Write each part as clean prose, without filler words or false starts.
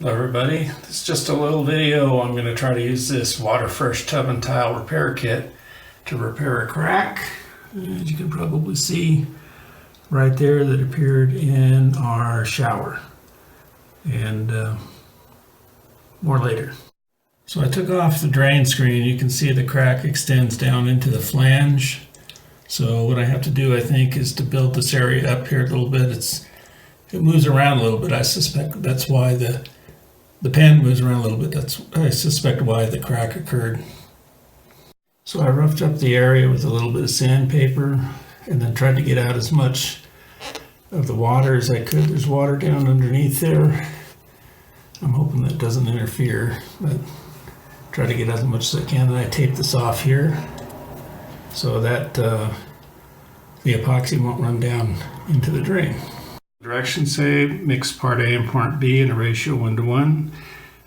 Hello everybody, this is just a little video. I'm going to try to use this Waterfresh tub and tile repair kit to repair a crack. As you can probably see right there, that appeared in our shower, and more later. So I took off the drain screen. You can see the crack extends down into the flange. So what I have to do, I think, is to build this area up here a little bit. It moves around a little bit. I suspect that's why the pan moves around a little bit. I suspect why the crack occurred. So I roughed up the area with a little bit of sandpaper and then tried to get out as much of the water as I could. There's water down underneath there. I'm hoping that doesn't interfere, but try to get as much as I can. Then I tape this off here so that the epoxy won't run down into the drain. Directions say mix part A and part B in a ratio 1:1.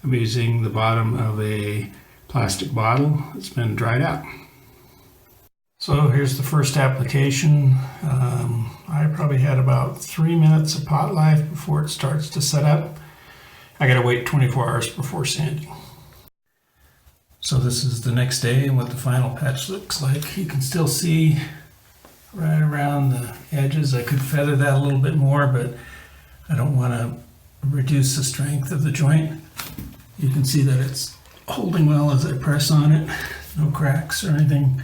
I'm using the bottom of a plastic bottle that's been dried out. So here's the first application. I probably had about 3 minutes of pot life before it starts to set up. I gotta wait 24 hours before sanding. So this is the next day and what the final patch looks like. You can still see right around the edges. I could feather that a little bit more, but I don't want to reduce the strength of the joint. You can see that it's holding well as I press on it. No cracks or anything.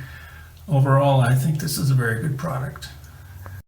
Overall, I think this is a very good product.